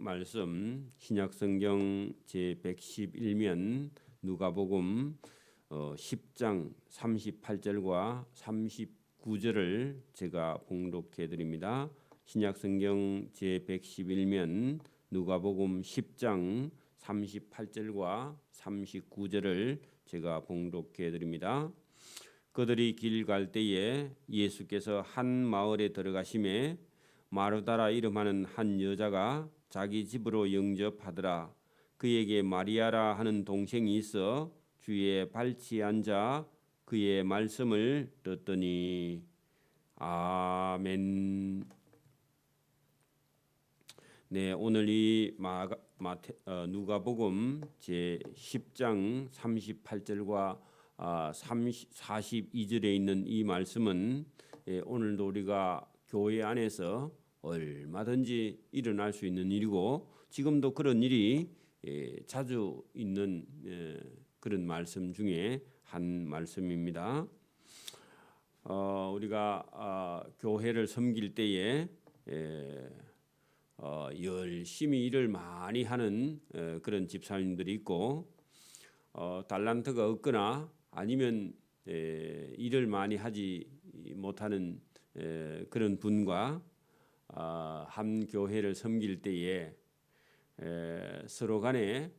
말씀 신약성경 제111면 누가복음 10장 38절과 39절을 제가 봉독해 드립니다. 신약성경 제111면 누가복음 10장 38절과 39절을 제가 봉독해 드립니다. 그들이 길 갈 때에 예수께서 한 마을에 들어가심에 마르다라 이름하는 한 여자가 자기 집으로 영접하더라. 그에게 마리아라 하는 동생이 있어 주의 발치에 앉아 그의 말씀을 듣더니. 아멘. 네, 오늘 이 누가복음 제 10장 38절과 42절에 있는 이 말씀은 오늘도 우리가 교회 안에서 얼마든지 일어날 수 있는 일이고 지금도 그런 일이 자주 있는 그런 말씀 중에 한 말씀입니다. 우리가 교회를 섬길 때에 열심히 일을 많이 하는 그런 집사님들이 있고 달란트가 없거나 아니면 일을 많이 하지 못하는 그런 분과 한 교회를 섬길 때에 서로 간에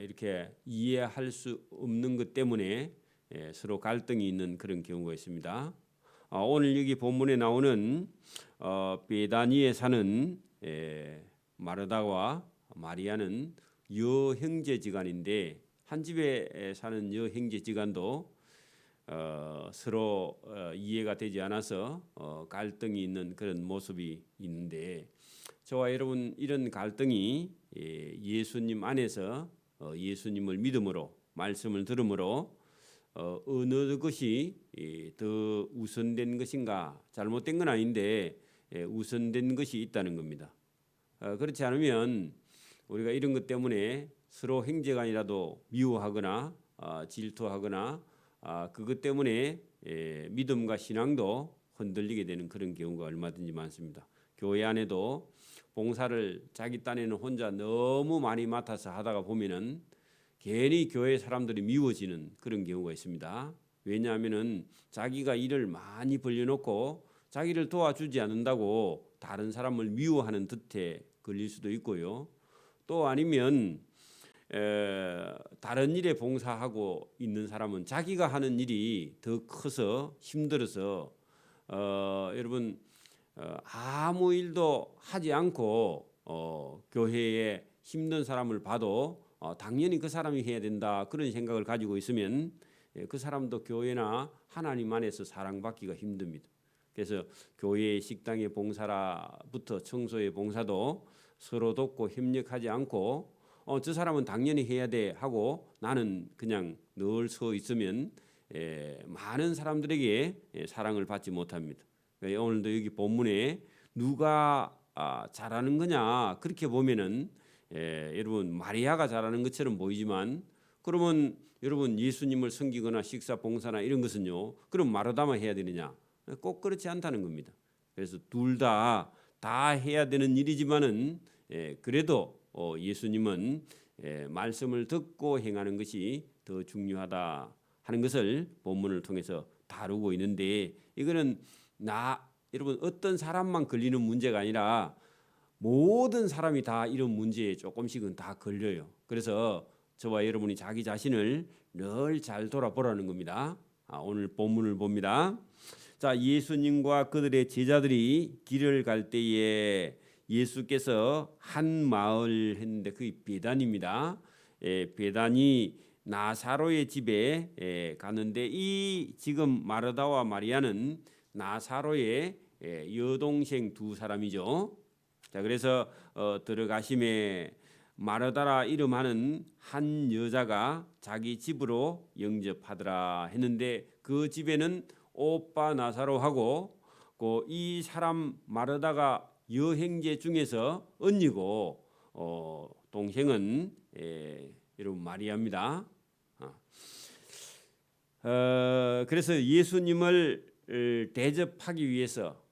이렇게 이해할 수 없는 것 때문에 서로 갈등이 있는 그런 경우가 있습니다. 오늘 여기 본문에 나오는 베다니에 사는 마르다와 마리아는 여형제지간인데 한 집에 사는 여형제지간도 서로 이해가 되지 않아서 갈등이 있는 그런 모습이 있는데 저와 여러분 이런 갈등이 예수님 안에서 예수님을 믿음으로 말씀을 들음으로 어느 것이 더 우선된 것인가 잘못된 건 아닌데 우선된 것이 있다는 겁니다. 그렇지 않으면 우리가 이런 것 때문에 서로 형제간이라도 미워하거나 질투하거나 그것 때문에 믿음과 신앙도 흔들리게 되는 그런 경우가 얼마든지 많습니다. 교회 안에도 봉사를 자기 딴에는 혼자 너무 많이 맡아서 하다가 보면은 괜히 교회 사람들이 미워지는 그런 경우가 있습니다. 왜냐하면은 자기가 일을 많이 벌려놓고 자기를 도와주지 않는다고 다른 사람을 미워하는 듯해 걸릴 수도 있고요. 또 아니면 다른 일에 봉사하고 있는 사람은 자기가 하는 일이 더 커서 힘들어서 여러분 아무 일도 하지 않고 교회에 힘든 사람을 봐도 당연히 그 사람이 해야 된다 그런 생각을 가지고 있으면 그 사람도 교회나 하나님 안에서 사랑받기가 힘듭니다. 그래서 교회의 식당의 봉사라부터 청소의 봉사도 서로 돕고 협력하지 않고 저 사람은 당연히 해야 돼 하고 나는 그냥 늘 서 있으면 많은 사람들에게 사랑을 받지 못합니다. 오늘도 여기 본문에 누가 잘하는 거냐 그렇게 보면은 여러분 마리아가 잘하는 것처럼 보이지만 그러면 여러분 예수님을 섬기거나 식사 봉사나 이런 것은요 그럼 마르다만 해야 되느냐? 꼭 그렇지 않다는 겁니다. 그래서 둘 다 해야 되는 일이지만은 그래도 예수님은 말씀을 듣고 행하는 것이 더 중요하다 하는 것을 본문을 통해서 다루고 있는데 이거는 여러분 어떤 사람만 걸리는 문제가 아니라 모든 사람이 다 이런 문제에 조금씩은 다 걸려요. 그래서 저와 여러분이 자기 자신을 늘 잘 돌아보라는 겁니다. 오늘 본문을 봅니다. 자, 예수님과 그들의 제자들이 길을 갈 때에 예수께서 한 마을 했는데 그게 베단입니다. 베단이 나사로의 집에 가는데 이 지금 마르다와 마리아는 나사로의 여동생 두 사람이죠. 자, 그래서 들어가심에 마르다라 이름하는 한 여자가 자기 집으로 영접하더라 했는데 그 집에는 오빠 나사로하고 이 사람 마르다가 여형제 중에서 언니고 동생은 여러분 마리아입니다. 그래서 예수님을 대접하기 위해서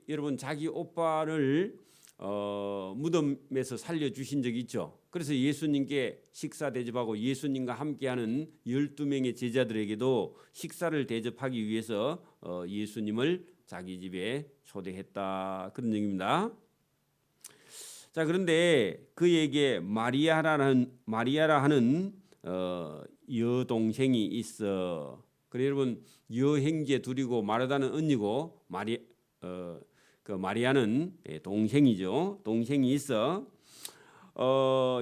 여러분 자기 오빠를 무덤에서 살려주신 적이 있죠. 그래서 예수님께 식사 대접하고 예수님과 함께하는 12명의 제자들에게도 식사를 대접하기 위해서 예수님을 자기 집에 초대했다. 그런 얘기입니다. 자, 그런데 그에게 마리아라 하는 여동생이 있어. 그래 여러분, 여행제 둘이고 마르다는 언니고 그 마리아는 동생이죠. 동생이 있어.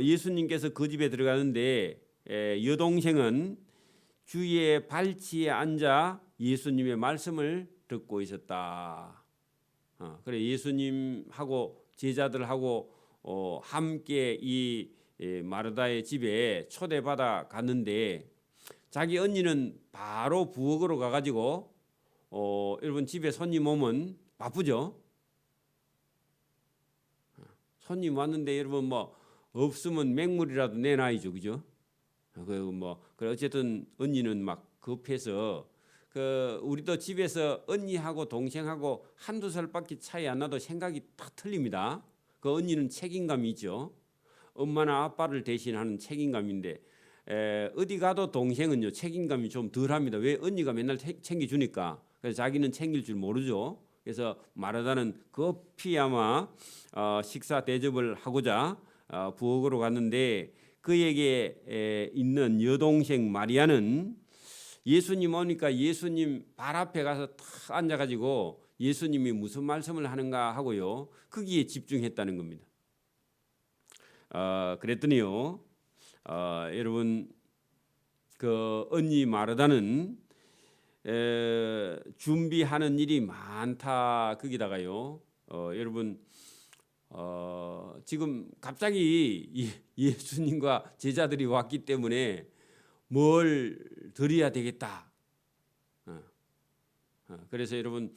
예수님께서 그 집에 들어가는데 여동생은 주의 발치에 앉아 예수님의 말씀을 듣고 있었다. 그래 예수님하고 제자들하고 함께 이 마르다의 집에 초대받아 갔는데 자기 언니는 바로 부엌으로 가가지고 여러분 집에 손님 오면 바쁘죠. 손님 왔는데 여러분 뭐 없으면 맹물이라도 내놔야죠, 그죠? 그래 어쨌든 언니는 막 급해서 우리도 집에서 언니하고 동생하고 한두 살밖에 차이 안 나도 생각이 다 틀립니다. 그 언니는 책임감이 있죠. 엄마나 아빠를 대신하는 책임감인데 어디 가도 동생은요 책임감이 좀 덜합니다. 왜? 언니가 맨날 챙겨주니까. 그래서 자기는 챙길 줄 모르죠. 그래서 마르다는 급히 아마 식사 대접을 하고자 부엌으로 갔는데 그에게 있는 여동생 마리아는 예수님 오니까 예수님 발 앞에 가서 탁 앉아가지고 예수님이 무슨 말씀을 하는가 하고요 거기에 집중했다는 겁니다. 그랬더니요 여러분 그 언니 마르다는 준비하는 일이 많다. 거기다가요 여러분 지금 갑자기 예수님과 제자들이 왔기 때문에 뭘 드려야 되겠다. 그래서 여러분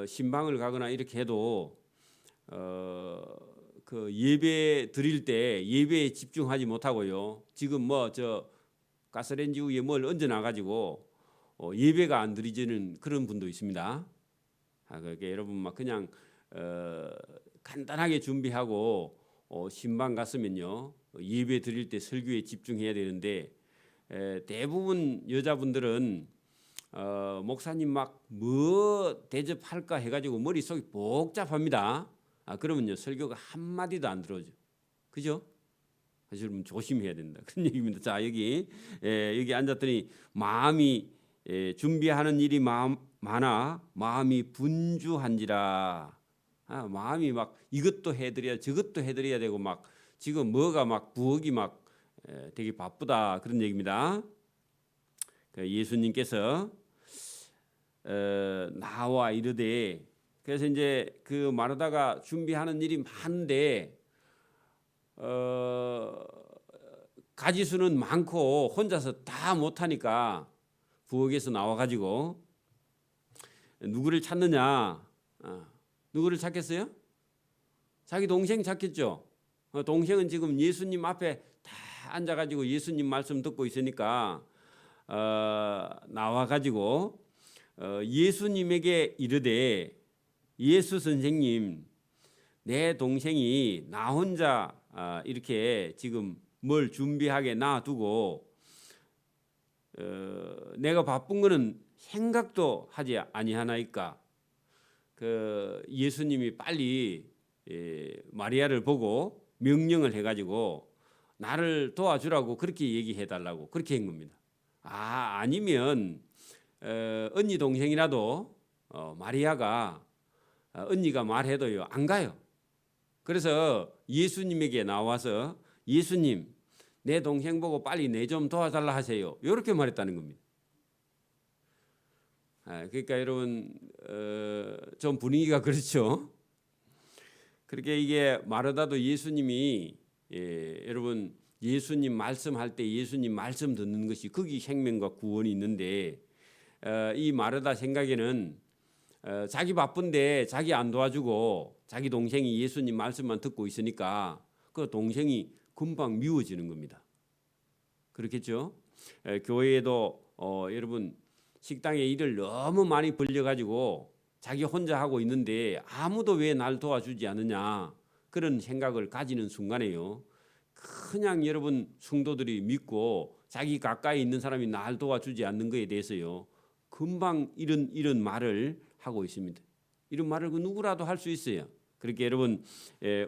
신방을 가거나 이렇게 해도 그 예배 드릴 때 예배에 집중하지 못하고요. 지금 뭐 저 가스레인지 위에 뭘 얹어 놔가지고 예배가 안 드리지는 그런 분도 있습니다. 그러니까 여러분 막 그냥 간단하게 준비하고 신방 갔으면요 예배 드릴 때 설교에 집중해야 되는데 대부분 여자분들은 목사님 막 뭐 대접할까 해가지고 머릿속이 복잡합니다. 그러면요 설교가 한마디도 안 들어오죠. 그죠? 그래서 여러분 조심해야 된다. 그런 얘기입니다. 자 여기 앉았더니 마음이 준비하는 일이 많아 마음이 분주한지라. 마음이 막 이것도 해드려야 저것도 해드려야 되고 막 지금 뭐가 막 부엌이 막 되게 바쁘다 그런 얘기입니다. 예수님께서 나와 이르되 그래서 이제 그 마르다가 준비하는 일이 많은데 가지수는 많고 혼자서 다 못하니까 부엌에서 나와가지고 누구를 찾느냐? 누구를 찾겠어요? 자기 동생 찾겠죠. 동생은 지금 예수님 앞에 다 앉아가지고 예수님 말씀 듣고 있으니까 나와가지고 예수님에게 이르되 예수 선생님 내 동생이 나 혼자 이렇게 지금 뭘 준비하게 놔두고 내가 바쁜 거는 생각도 하지 아니하나이까. 그 예수님이 빨리 마리아를 보고 명령을 해가지고 나를 도와주라고 그렇게 얘기해 달라고 그렇게 한 겁니다. 아니면 언니 동생이라도 마리아가 언니가 말해도요 안 가요. 그래서 예수님에게 나와서 예수님 내 동생 보고 빨리 내 좀 도와달라 하세요. 이렇게 말했다는 겁니다. 그러니까 여러분 좀 분위기가 그렇죠. 그렇게 이게 마르다도 예수님이 여러분 예수님 말씀할 때 예수님 말씀 듣는 것이 거기 생명과 구원이 있는데 이 마르다 생각에는 자기 바쁜데 자기 안 도와주고 자기 동생이 예수님 말씀만 듣고 있으니까 그 동생이 금방 미워지는 겁니다. 그렇겠죠? 교회에도 여러분 식당에 일을 너무 많이 벌려가지고 자기 혼자 하고 있는데 아무도 왜 날 도와주지 않느냐 그런 생각을 가지는 순간에요. 그냥 여러분 성도들이 믿고 자기 가까이 있는 사람이 날 도와주지 않는 것에 대해서요. 금방 이런 말을 하고 있습니다. 이런 말을 그 누구라도 할 수 있어요. 그렇게 여러분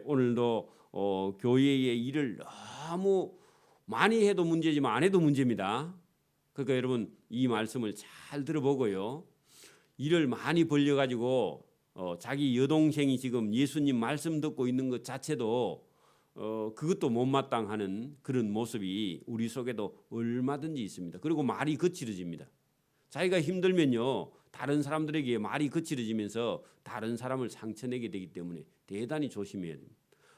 오늘도 교회의 일을 너무 많이 해도 문제지만 안 해도 문제입니다. 그러니까 여러분 이 말씀을 잘 들어보고요. 일을 많이 벌려가지고 자기 여동생이 지금 예수님 말씀 듣고 있는 것 자체도 그것도 못마땅하는 그런 모습이 우리 속에도 얼마든지 있습니다. 그리고 말이 거칠어집니다. 자기가 힘들면요 다른 사람들에게 말이 거칠어지면서 다른 사람을 상처내게 되기 때문에 대단히 조심해야 됩니다.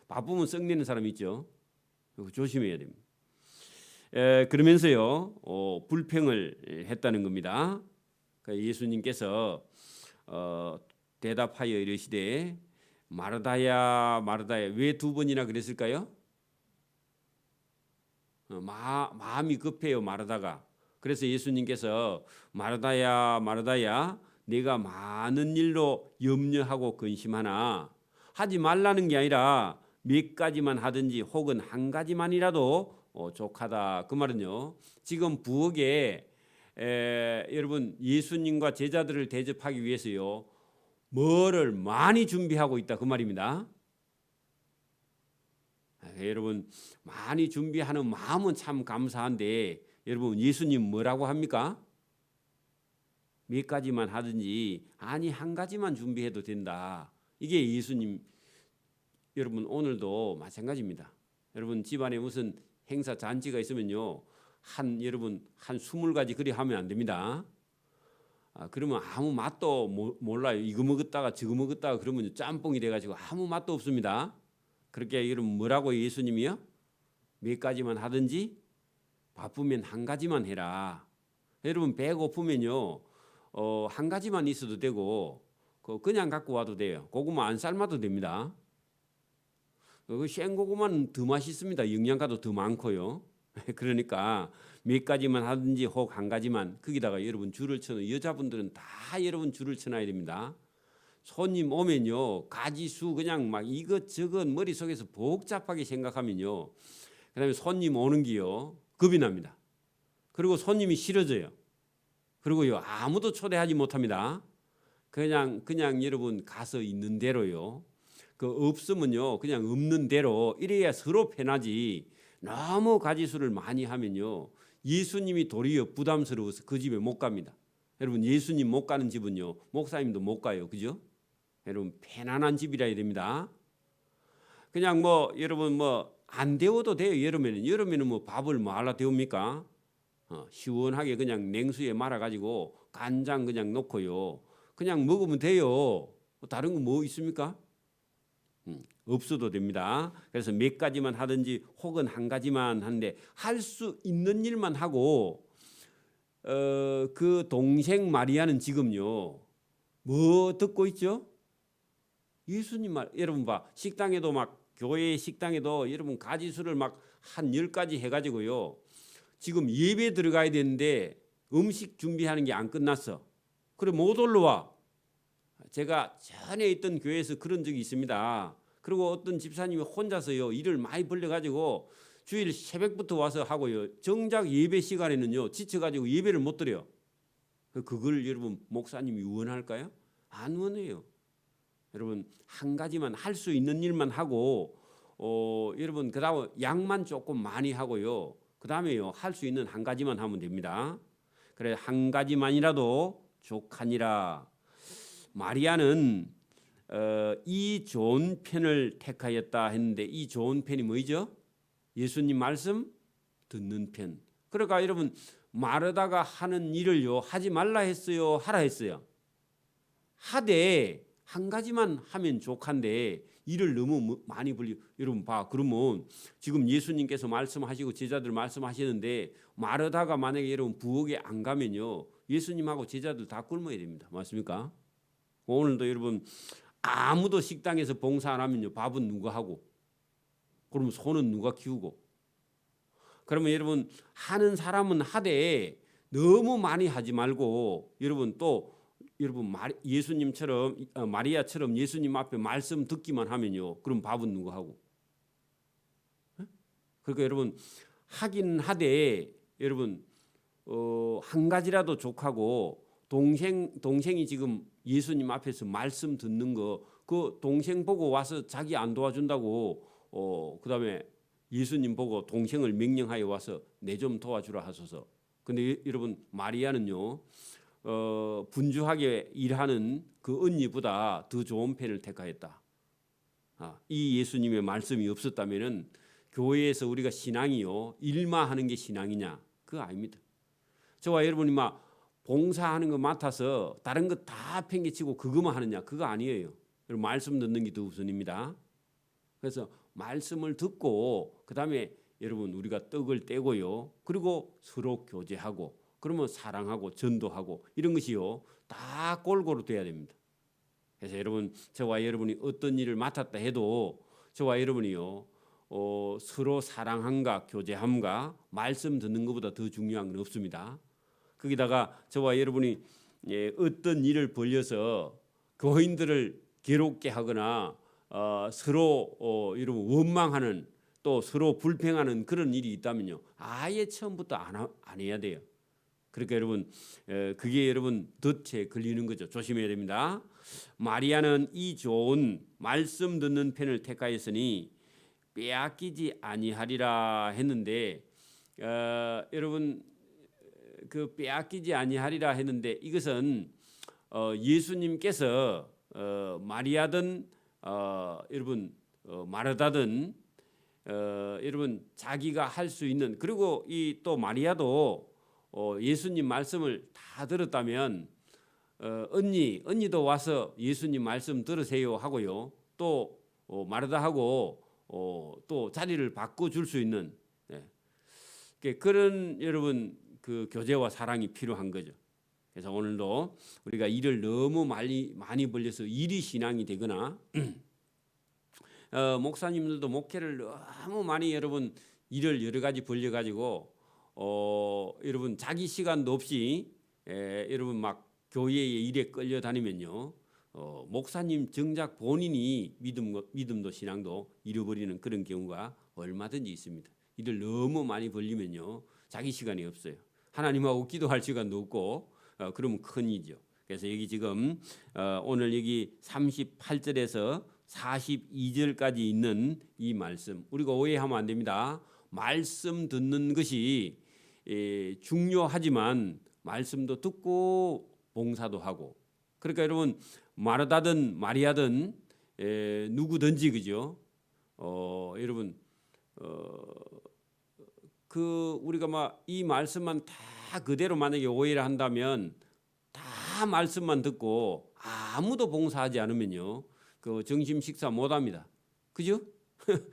바쁘면 썩내는 사람 있죠. 조심해야 됩니다. 그러면서요 불평을 했다는 겁니다. 그러니까 예수님께서 대답하여 이르시되 마르다야 마르다야 왜 두 번이나 그랬을까요? 마음이 급해요 마르다가. 그래서 예수님께서 마르다야 마르다야 네가 많은 일로 염려하고 근심하나 하지 말라는 게 아니라 몇 가지만 하든지 혹은 한 가지만이라도 족하다. 그 말은요 지금 부엌에 여러분 예수님과 제자들을 대접하기 위해서요 뭐를 많이 준비하고 있다 그 말입니다. 여러분 많이 준비하는 마음은 참 감사한데 여러분 예수님 뭐라고 합니까? 몇 가지만 하든지 아니 한 가지만 준비해도 된다. 이게 예수님. 여러분 오늘도 마찬가지입니다. 여러분 집안에 무슨 행사 잔치가 있으면요 여러분 한 20가지 그리 하면 안 됩니다. 그러면 아무 맛도 몰라요. 이거 먹었다가 저거 먹었다가 그러면 짬뽕이 돼가지고 아무 맛도 없습니다. 그렇게 여러분 뭐라고 예수님이요? 몇 가지만 하든지 바쁘면 한 가지만 해라. 여러분 배고프면요 한 가지만 있어도 되고 그냥 갖고 와도 돼요. 고구마 안 삶아도 됩니다. 그 생고구마는 더 맛있습니다. 영양가도 더 많고요. 그러니까 몇 가지만 하든지 혹 한 가지만 거기다가 여러분 줄을 쳐놓은 여자분들은 다 여러분 줄을 쳐놔야 됩니다. 손님 오면요 가지수 그냥 막 이것저것 머릿속에서 복잡하게 생각하면요 그다음에 손님 오는 게요 겁이 납니다. 그리고 손님이 싫어져요. 그리고요 아무도 초대하지 못합니다. 그냥 여러분 가서 있는 대로요. 그 없으면요 그냥 없는 대로 이래야 서로 편하지. 너무 가지수를 많이 하면요 예수님이 도리어 부담스러워서 그 집에 못 갑니다. 여러분 예수님 못 가는 집은요 목사님도 못 가요. 그죠? 여러분 편안한 집이라 해야 됩니다. 그냥 여러분 안 데워도 돼요. 여름에는 뭐 밥을 뭐 하려 데웁니까? 시원하게 그냥 냉수에 말아 가지고 간장 그냥 넣고요 그냥 먹으면 돼요. 다른 거 뭐 있습니까? 없어도 됩니다. 그래서 몇 가지만 하든지 혹은 한 가지만 하는데 할 수 있는 일만 하고 그 동생 마리아는 지금요 뭐 듣고 있죠? 예수님 말. 여러분 봐 식당에도 막 교회 식당에도 여러분 가지수를 막 한 10가지 해가지고요 지금 예배 들어가야 되는데 음식 준비하는 게 안 끝났어. 그래 못 올라와. 제가 전에 있던 교회에서 그런 적이 있습니다. 그리고 어떤 집사님이 혼자서요 일을 많이 벌려가지고 주일 새벽부터 와서 하고요 정작 예배 시간에는요 지쳐가지고 예배를 못 드려요. 그걸 여러분 목사님이 원할까요? 안 원해요. 여러분 한 가지만 할 수 있는 일만 하고 여러분 그다음 양만 조금 많이 하고요 그다음에요 할 수 있는 한 가지만 하면 됩니다. 그래 한 가지만이라도 족하니라. 마리아는 이 좋은 편을 택하였다 했는데 이 좋은 편이 뭐죠? 예수님 말씀 듣는 편. 그러니까 여러분 마르다가 하는 일을요 하지 말라 했어요 하라 했어요? 하되 한 가지만 하면 족한데 일을 너무 많이 벌리. 여러분 봐 그러면 지금 예수님께서 말씀하시고 제자들 말씀하시는데 마르다가 만약에 여러분 부엌에 안 가면요 예수님하고 제자들 다 굶어야 됩니다. 맞습니까? 오늘도 여러분 아무도 식당에서 봉사 안 하면요 밥은 누가 하고 그러면 소는 누가 키우고. 그러면 여러분 하는 사람은 하되 너무 많이 하지 말고 여러분 또 여러분 예수님처럼 마리아처럼 예수님 앞에 말씀 듣기만 하면요. 그럼 밥은 누가 하고? 그러니까 여러분 하긴 하되 여러분 한 가지라도 족하고 동생이 지금 예수님 앞에서 말씀 듣는 거 그 동생 보고 와서 자기 안 도와준다고 그다음에 예수님 보고 동생을 명령하여 와서 내 좀 도와주라 하소서. 근데 여러분 마리아는요 분주하게 일하는 그 언니보다 더 좋은 편을 택하였다. 이 예수님의 말씀이 없었다면은 교회에서 우리가 신앙이요 일만 하는 게 신앙이냐? 그거 아닙니다. 저와 여러분이 막 봉사하는 거 맡아서 다른 거 다 팽개치고 그거만 하느냐? 그거 아니에요. 여러분 말씀 듣는 게 더 우선입니다. 그래서 말씀을 듣고 그다음에 여러분 우리가 떡을 떼고요. 그리고 서로 교제하고 그러면 사랑하고 전도하고 이런 것이요. 다 골고루 돼야 됩니다. 그래서 여러분 저와 여러분이 어떤 일을 맡았다 해도 저와 여러분이요. 서로 사랑함과 교제함과 말씀 듣는 것보다 더 중요한 건 없습니다. 거기다가 저와 여러분이 어떤 일을 벌려서 교인들을 괴롭게 하거나 서로 여러분 원망하는 또 서로 불평하는 그런 일이 있다면요. 아예 처음부터 안 해야 돼요. 그러니까 여러분 그게 여러분 덫에 걸리는 거죠. 조심해야 됩니다. 마리아는 이 좋은 말씀 듣는 편을 택하였으니 빼앗기지 아니하리라 했는데 여러분 그 빼앗기지 아니하리라 했는데 이것은 예수님께서 마리아든 여러분 마르다든 여러분 자기가 할 수 있는 그리고 이 또 마리아도 예수님 말씀을 다 들었다면 언니도 와서 예수님 말씀 들으세요 하고요. 또 마르다하고 또 자리를 바꿔줄 수 있는 그런 여러분 그 교제와 사랑이 필요한 거죠. 그래서 오늘도 우리가 일을 너무 많이 벌려서 일이 신앙이 되거나 목사님들도 목회를 너무 많이 여러분 일을 여러 가지 벌려가지고 여러분 자기 시간도 없이 여러분 막 교회의 일에 끌려다니면요 목사님 정작 본인이 믿음도 신앙도 잃어버리는 그런 경우가 얼마든지 있습니다. 일을 너무 많이 벌리면요 자기 시간이 없어요. 하나님하고 기도할 시간도 없고 그러면 큰일이죠. 그래서 여기 지금 오늘 여기 38절에서 42절까지 있는 이 말씀 우리가 오해하면 안 됩니다. 말씀 듣는 것이 중요하지만 말씀도 듣고 봉사도 하고 그러니까 여러분 마르다든 마리아든 누구든지 그죠? 여러분 그 우리가 막 이 말씀만 다 그대로 만약에 오해를 한다면 다 말씀만 듣고 아무도 봉사하지 않으면요 그 점심 식사 못합니다. 그죠?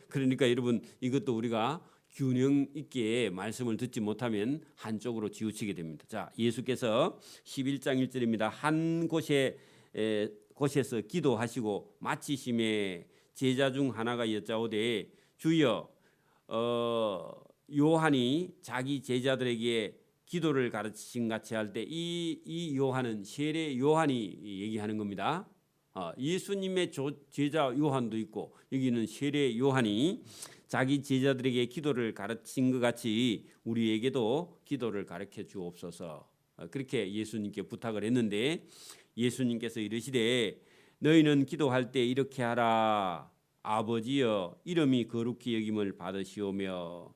그러니까 여러분 이것도 우리가 균형 있게 말씀을 듣지 못하면 한쪽으로 치우치게 됩니다. 자, 예수께서 11장 1절입니다. 한 곳에서 기도하시고 마치심에 제자 중 하나가 여짜오되 주여 요한이 자기 제자들에게 기도를 가르치신 같이 할 때 이 요한은 세례 요한이 얘기하는 겁니다. 예수님의 제자 요한도 있고 여기는 세례 요한이 자기 제자들에게 기도를 가르친 것 같이 우리에게도 기도를 가르쳐 주옵소서. 그렇게 예수님께 부탁을 했는데 예수님께서 이르시되 너희는 기도할 때 이렇게 하라. 아버지여 이름이 거룩히 여김을 받으시오며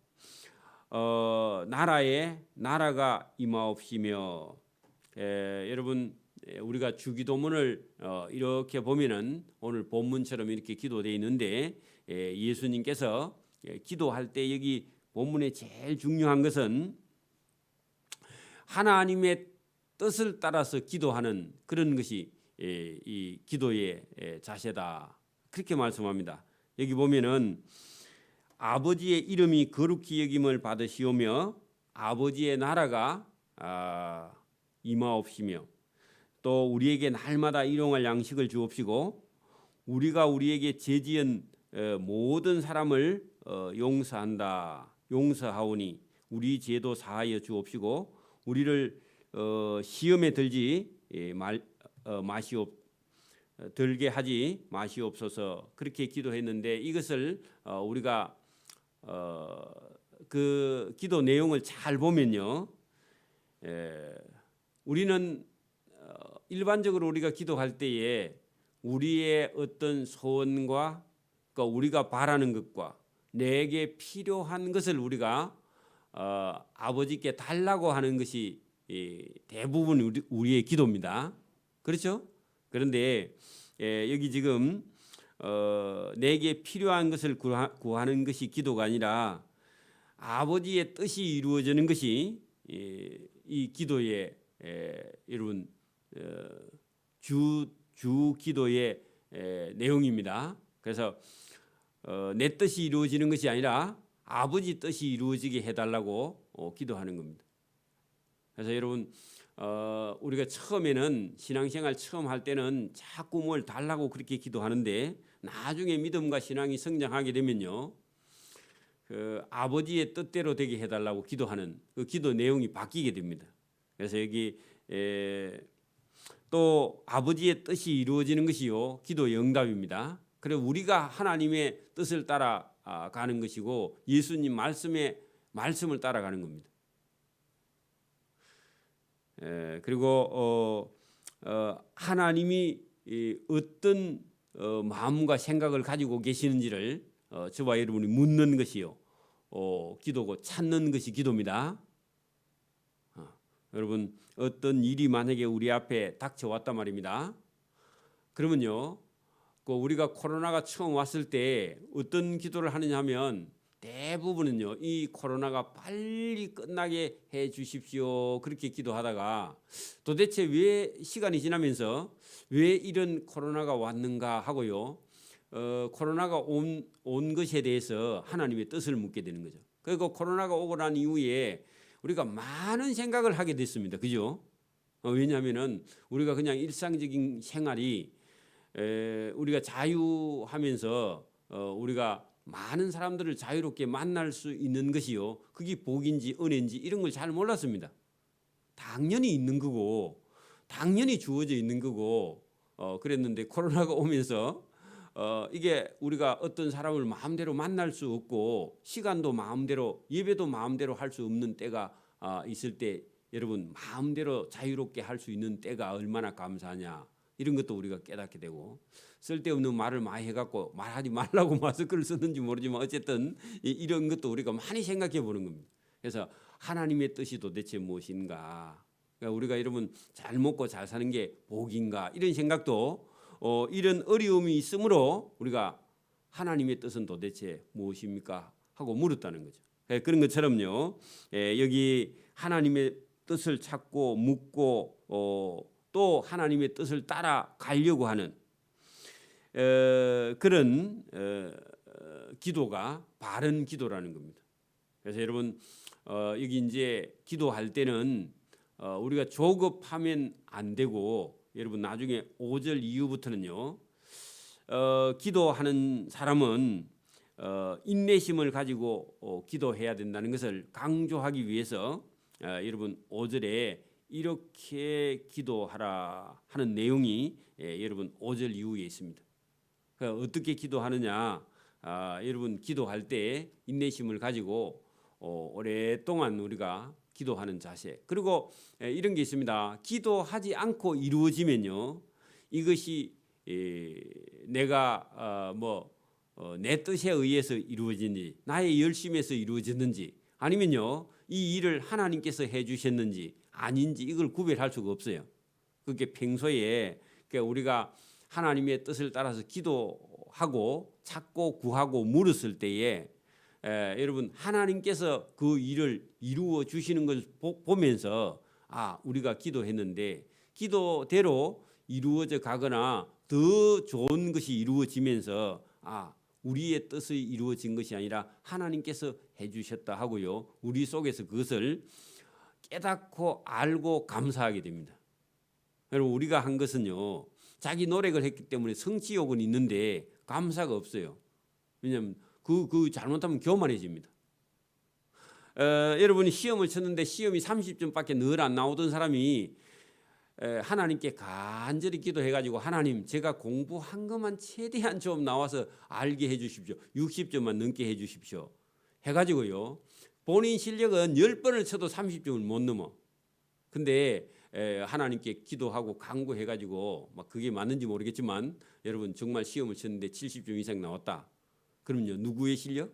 나라가 임하옵시며 여러분 우리가 주기도문을 이렇게 보면은 오늘 본문처럼 이렇게 기도되어 있는데 예수님께서 기도할 때 여기 본문에 제일 중요한 것은 하나님의 뜻을 따라서 기도하는 그런 것이 이 기도의 자세다. 그렇게 말씀합니다. 여기 보면은 아버지의 이름이 거룩히 여김을 받으시오며 아버지의 나라가 임하옵시며 또 우리에게 날마다 일용할 양식을 주옵시고 우리가 우리에게 죄지은 모든 사람을 용서하오니 우리 죄도 사하여 주옵시고 우리를 시험에 들지 들게 하지 마시옵소서 그렇게 기도했는데 이것을 우리가 그 기도 내용을 잘 보면요, 우리는 일반적으로 우리가 기도할 때에 우리의 어떤 소원과 그러니까 우리가 바라는 것과 내게 필요한 것을 우리가 아버지께 달라고 하는 것이 대부분 우리의 기도입니다. 그렇죠? 그런데 여기 지금 내게 필요한 것을 구하는 것이 기도가 아니라 아버지의 뜻이 이루어지는 것이 이 기도의 여러분 주 기도의 내용입니다. 그래서 내 뜻이 이루어지는 것이 아니라 아버지 뜻이 이루어지게 해달라고 기도하는 겁니다. 그래서 여러분 우리가 처음에는 신앙생활 처음 할 때는 자꾸 뭘 달라고 그렇게 기도하는데 나중에 믿음과 신앙이 성장하게 되면요, 그 아버지의 뜻대로 되게 해달라고 기도하는 그 기도 내용이 바뀌게 됩니다. 그래서 여기 또 아버지의 뜻이 이루어지는 것이요 기도의 응답입니다. 그래서 우리가 하나님의 뜻을 따라가는 것이고 예수님 말씀을 따라가는 겁니다. 그리고 하나님이 어떤 마음과 생각을 가지고 계시는지를 저와 여러분이 묻는 것이요 기도고 찾는 것이 기도입니다. 여러분 어떤 일이 만약에 우리 앞에 닥쳐왔단 말입니다. 그러면요, 그 우리가 코로나가 처음 왔을 때 어떤 기도를 하느냐 하면 대부분은요, 이 코로나가 빨리 끝나게 해 주십시오 그렇게 기도하다가 도대체 왜 시간이 지나면서 왜 이런 코로나가 왔는가 하고요, 코로나가 온 것에 대해서 하나님의 뜻을 묻게 되는 거죠. 그리고 코로나가 오고 난 이후에 우리가 많은 생각을 하게 됐습니다. 그죠? 왜냐하면은 우리가 그냥 일상적인 생활이 우리가 자유하면서 우리가 많은 사람들을 자유롭게 만날 수 있는 것이요, 그게 복인지 은혜인지 이런 걸 잘 몰랐습니다. 당연히 있는 거고 당연히 주어져 있는 거고 그랬는데 코로나가 오면서 이게 우리가 어떤 사람을 마음대로 만날 수 없고 시간도 마음대로 예배도 마음대로 할 수 없는 때가 있을 때 여러분 마음대로 자유롭게 할 수 있는 때가 얼마나 감사하냐 이런 것도 우리가 깨닫게 되고 쓸데없는 말을 많이 해갖고 말하지 말라고 마스크를 썼는지 모르지만 어쨌든 이런 것도 우리가 많이 생각해 보는 겁니다. 그래서 하나님의 뜻이 도대체 무엇인가, 그러니까 우리가 여러분 잘 먹고 잘 사는 게 복인가 이런 생각도 이런 어려움이 있으므로 우리가 하나님의 뜻은 도대체 무엇입니까 하고 물었다는 거죠. 그런 것처럼요, 여기 하나님의 뜻을 찾고 묻고 또 하나님의 뜻을 따라가려고 하는 그런 기도가 바른 기도라는 겁니다. 그래서 여러분 여기 이제 기도할 때는 우리가 조급하면 안 되고 여러분 나중에 5절 이후부터는요, 기도하는 사람은 인내심을 가지고 기도해야 된다는 것을 강조하기 위해서 여러분 5절에 이렇게 기도하라 하는 내용이 여러분 5절 이후에 있습니다. 어떻게 기도하느냐, 여러분 기도할 때 인내심을 가지고 오랫동안 우리가 기도하는 자세, 그리고 이런 게 있습니다. 기도하지 않고 이루어지면요, 이것이 내가 내 뜻에 의해서 이루어지는지 나의 열심에서 이루어졌는지 아니면요 이 일을 하나님께서 해주셨는지 아닌지 이걸 구별할 수가 없어요. 그게 평소에 우리가 하나님의 뜻을 따라서 기도하고 찾고 구하고 물었을 때에 여러분 하나님께서 그 일을 이루어 주시는 걸 보면서 우리가 기도했는데 기도대로 이루어져 가거나 더 좋은 것이 이루어지면서 우리의 뜻이 이루어진 것이 아니라 하나님께서 해주셨다 하고요, 우리 속에서 그것을 깨닫고 알고 감사하게 됩니다. 여러분 우리가 한 것은요 자기 노력을 했기 때문에 성취욕은 있는데 감사가 없어요. 왜냐하면 그 잘못하면 교만해집니다. 여러분이 시험을 쳤는데 시험이 30점밖에 늘 안 나오던 사람이 하나님께 간절히 기도해가지고 하나님 제가 공부한 것만 최대한 좀 나와서 알게 해주십시오. 60점만 넘게 해주십시오. 해가지고요. 본인 실력은 10번을 쳐도 30점을 못 넘어. 근데 하나님께 기도하고 간구해가지고 막 그게 맞는지 모르겠지만 여러분 정말 시험을 쳤는데 70점 이상 나왔다. 그럼요. 누구의 실력?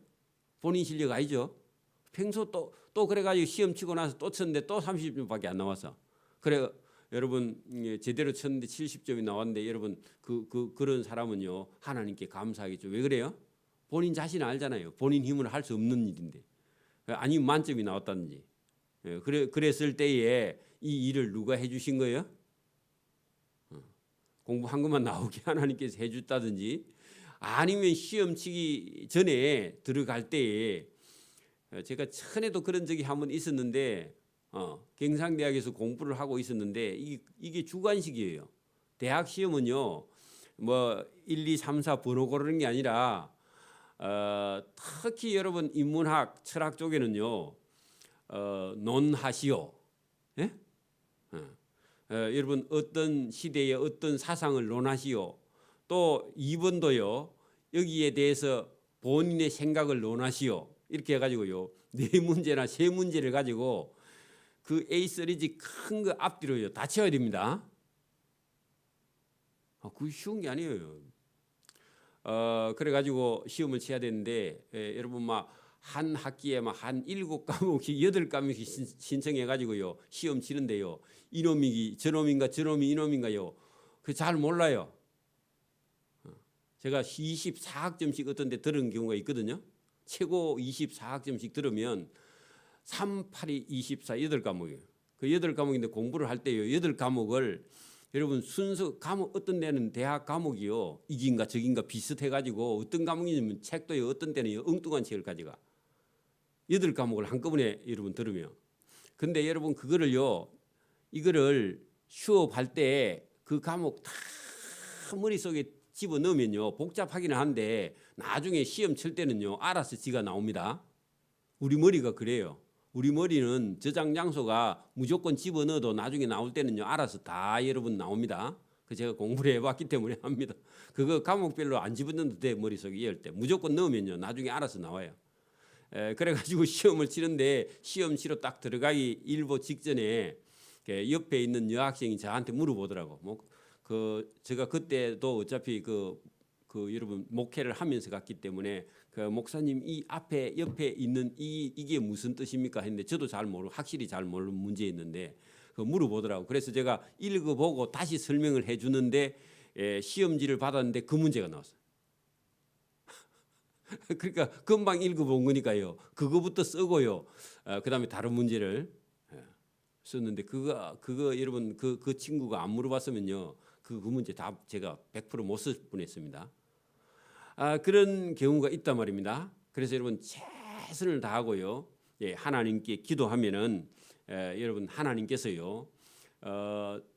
본인 실력 아니죠. 평소 또 그래가지고 시험 치고 나서 또 쳤는데 또 30점밖에 안 나왔어. 그래 여러분 제대로 쳤는데 70점이 나왔는데 여러분 그런 사람은요 하나님께 감사하겠죠. 왜 그래요? 본인 자신 알잖아요. 본인 힘으로 할 수 없는 일인데 아니면 만점이 나왔다든지. 그랬을 때에 이 일을 누가 해주신 거예요? 공부한 것만 나오게 하나님께서 해줬다든지 아니면 시험 치기 전에 들어갈 때에 제가 전에도 그런 적이 한번 있었는데 경상대학에서 공부를 하고 있었는데 이게 주관식이에요. 대학 시험은요 뭐 1, 2, 3, 4 번호 고르는 게 아니라 특히 여러분 인문학 철학 쪽에는요 논하시오. 예? 여러분 어떤 시대의 어떤 사상을 논하시오. 또 2번도요 여기에 대해서 본인의 생각을 논하시오. 이렇게 해가지고요 4문제나 3문제를 가지고 그 A3지 큰 거 앞뒤로요 다 채워야 됩니다. 그게 쉬운 게 아니에요. 그래가지고 시험을 쳐야 되는데 여러분 막 한 학기에 막 한 7과목씩 8과목씩 신청해가지고요 시험 치는데요 이놈이 저놈인가 저놈이 이놈인가요 그 잘 몰라요. 제가 24학점씩 어떤 데 들은 경우가 있거든요. 최고 24학점씩 들으면 3, 8이 24 8과목이에요. 그 8과목인데 공부를 할 때요 8과목을 여러분 순서 과목 어떤 데는 대학 과목이요 이긴가 저긴가 비슷해가지고 어떤 과목이냐면 책도요 어떤 때는 엉뚱한 책을 가져가 8과목을 한꺼번에 여러분 들으면 근데 여러분 그거를요 이거를 수업할 때 그 과목 다 머릿속에 집어넣으면요 복잡하기는 한데 나중에 시험 칠 때는요 알아서 지가 나옵니다. 우리 머리가 그래요. 우리 머리는 저장 장소가 무조건 집어넣어도 나중에 나올 때는요 알아서 다 여러분 나옵니다. 그 제가 공부를 해봤기 때문에 합니다. 그거 과목별로 안 집어넣어도 돼. 머릿속에 이럴 때 무조건 넣으면요 나중에 알아서 나와요. 그래가지고 시험을 치는데 시험 치러 딱 들어가기 일보 직전에 옆에 있는 여학생이 저한테 물어보더라고. 제가 그때도 어차피 그 여러분 목회를 하면서 갔기 때문에 그 목사님 이 앞에 옆에 있는 이게 무슨 뜻입니까 했는데 저도 잘 모르고 확실히 잘 모르는 문제였는데 그 물어보더라고. 그래서 제가 읽어보고 다시 설명을 해주는데 시험지를 받았는데 그 문제가 나왔어요. 그러니까 금방 읽어본 거니까요. 그거부터 쓰고요. 그다음에 다른 문제를 썼는데 그거 여러분 그 친구가 안 물어봤으면요. 그 문제 다 제가 100% 못 쓸 뻔했습니다. 그런 경우가 있단 말입니다. 그래서 여러분 최선을 다하고요. 하나님께 기도하면은 여러분 하나님께서요.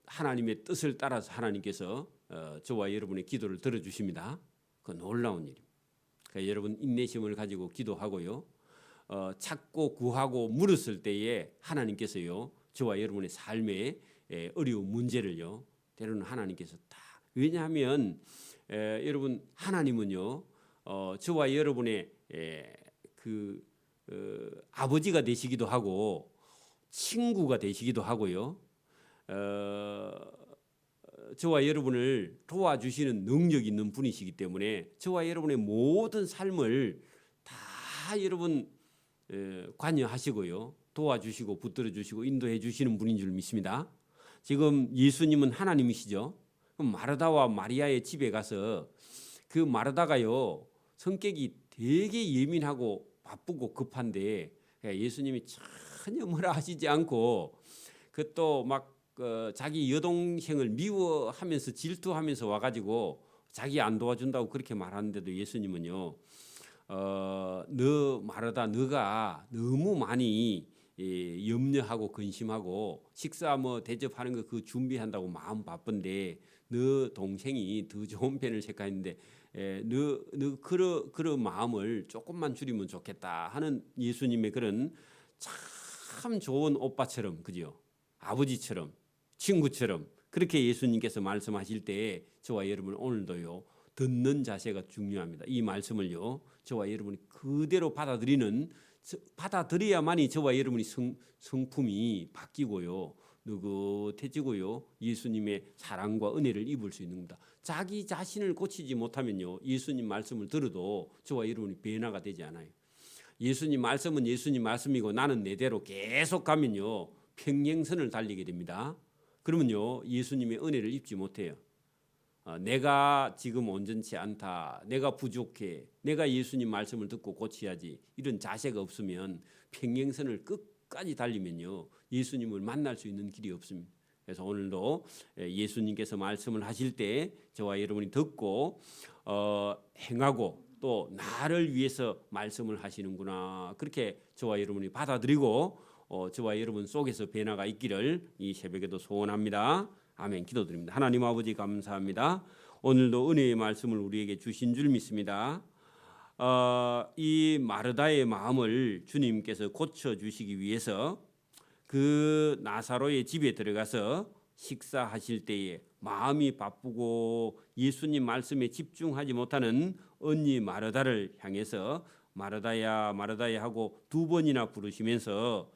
하나님의 뜻을 따라서 하나님께서 저와 여러분의 기도를 들어주십니다. 그 놀라운 일입니다. 그러니까 여러분 인내심을 가지고 기도하고요. 찾고 구하고 물었을 때에 하나님께서요. 저와 여러분의 삶의 어려운 문제를요. 때로는 하나님께서 다 왜냐하면 여러분 하나님은요. 저와 여러분의 아버지가 되시기도 하고 친구가 되시기도 하고요. 저와 여러분을 도와주시는 능력 있는 분이시기 때문에 저와 여러분의 모든 삶을 다 여러분 관여하시고요. 도와주시고 붙들어주시고 인도해 주시는 분인 줄 믿습니다. 지금 예수님은 하나님이시죠. 마르다와 마리아의 집에 가서 그 마르다가요 성격이 되게 예민하고 바쁘고 급한데 예수님이 전혀 뭐라 하시지 않고 그 또 막 자기 여동생을 미워하면서 질투하면서 와가지고 자기 안 도와준다고 그렇게 말하는데도 예수님은요 너 마르다 너가 너무 많이 염려하고 근심하고 식사 뭐 대접하는 거 그 준비한다고 마음 바쁜데 너 동생이 더 좋은 편을 택하는데 너 그런 마음을 조금만 줄이면 좋겠다 하는 예수님의 그런 참 좋은 오빠처럼 그죠 아버지처럼 친구처럼 그렇게 예수님께서 말씀하실 때 저와 여러분 오늘도요 듣는 자세가 중요합니다. 이 말씀을요 저와 여러분이 그대로 받아들여야만이 저와 여러분이 성품이 바뀌고요 느긋해지고요 예수님의 사랑과 은혜를 입을 수 있는 겁니다. 자기 자신을 고치지 못하면요 예수님 말씀을 들어도 저와 여러분이 변화가 되지 않아요. 예수님 말씀은 예수님 말씀이고 나는 내대로 계속 가면요 평행선을 달리게 됩니다. 그러면요 예수님의 은혜를 입지 못해요. 내가 지금 온전치 않다, 내가 부족해, 내가 예수님 말씀을 듣고 고쳐야지, 이런 자세가 없으면 평행선을 끝까지 달리면요 예수님을 만날 수 있는 길이 없습니다. 그래서 오늘도 예수님께서 말씀을 하실 때 저와 여러분이 듣고 행하고 또 나를 위해서 말씀을 하시는구나, 그렇게 저와 여러분이 받아들이고 저와 여러분 속에서 변화가 있기를 이 새벽에도 소원합니다. 아멘. 기도드립니다. 하나님 아버지 감사합니다. 오늘도 은혜의 말씀을 우리에게 주신 줄 믿습니다. 이 마르다의 마음을 주님께서 고쳐주시기 위해서 그 나사로의 집에 들어가서 식사하실 때에 마음이 바쁘고 예수님 말씀에 집중하지 못하는 언니 마르다를 향해서 마르다야 마르다야 하고 두 번이나 부르시면서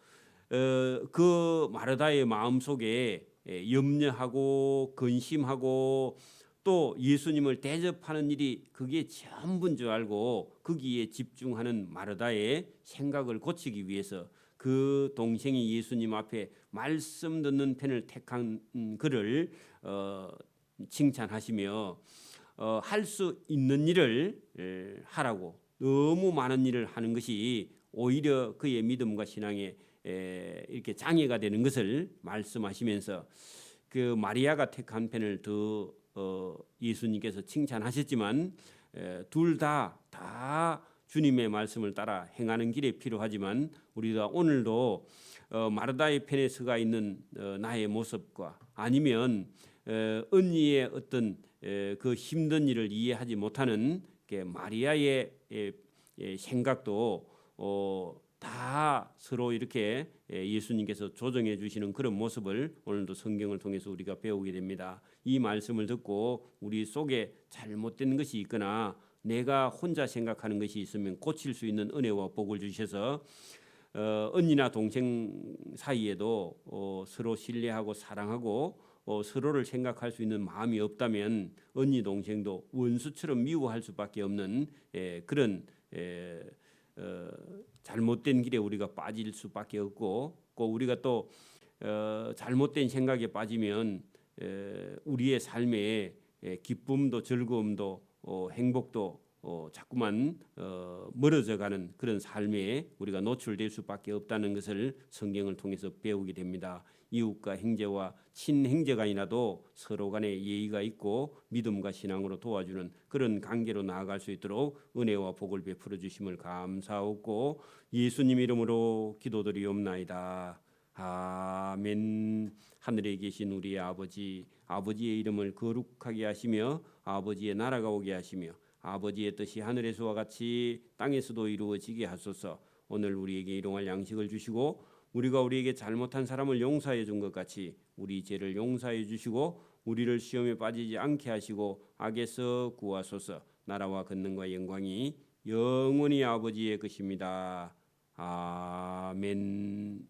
그 마르다의 마음속에 염려하고 근심하고 또 예수님을 대접하는 일이 그게 전부인 줄 알고 거기에 집중하는 마르다의 생각을 고치기 위해서 그 동생이 예수님 앞에 말씀 듣는 편을 택한 그를 칭찬하시며 할 수 있는 일을 하라고, 너무 많은 일을 하는 것이 오히려 그의 믿음과 신앙에 이렇게 장애가 되는 것을 말씀하시면서 그 마리아가 택한 편을 더 예수님께서 칭찬하셨지만 둘 다 주님의 말씀을 따라 행하는 길에 필요하지만 우리가 오늘도 마르다의 편에 서가 있는 나의 모습과 아니면 언니의 어떤 그 힘든 일을 이해하지 못하는 마리아의 생각도 다 서로 이렇게 예수님께서 조정해 주시는 그런 모습을 오늘도 성경을 통해서 우리가 배우게 됩니다. 이 말씀을 듣고 우리 속에 잘못된 것이 있거나 내가 혼자 생각하는 것이 있으면 고칠 수 있는 은혜와 복을 주셔서 언니나 동생 사이에도 서로 신뢰하고 사랑하고 서로를 생각할 수 있는 마음이 없다면 언니 동생도 원수처럼 미워할 수밖에 없는 그런 잘못된 길에 우리가 빠질 수밖에 없고, 꼭 우리가 또 잘못된 생각에 빠지면 우리의 삶에 기쁨도 즐거움도 행복도 자꾸만 멀어져가는 그런 삶에 우리가 노출될 수밖에 없다는 것을 성경을 통해서 배우게 됩니다. 이웃과 형제와 친형제간이라도 서로 간에 예의가 있고 믿음과 신앙으로 도와주는 그런 관계로 나아갈 수 있도록 은혜와 복을 베풀어 주심을 감사하고 예수님 이름으로 기도드리옵나이다. 아멘. 하늘에 계신 우리 아버지, 아버지의 이름을 거룩하게 하시며 아버지의 나라가 오게 하시며 아버지의 뜻이 하늘에서와 같이 땅에서도 이루어지게 하소서. 오늘 우리에게 일용할 양식을 주시고 우리가 우리에게 잘못한 사람을 용서해 준 것 같이 우리 죄를 용서해 주시고 우리를 시험에 빠지지 않게 하시고 악에서 구하소서. 나라와 권능과 영광이 영원히 아버지의 것입니다. 아멘.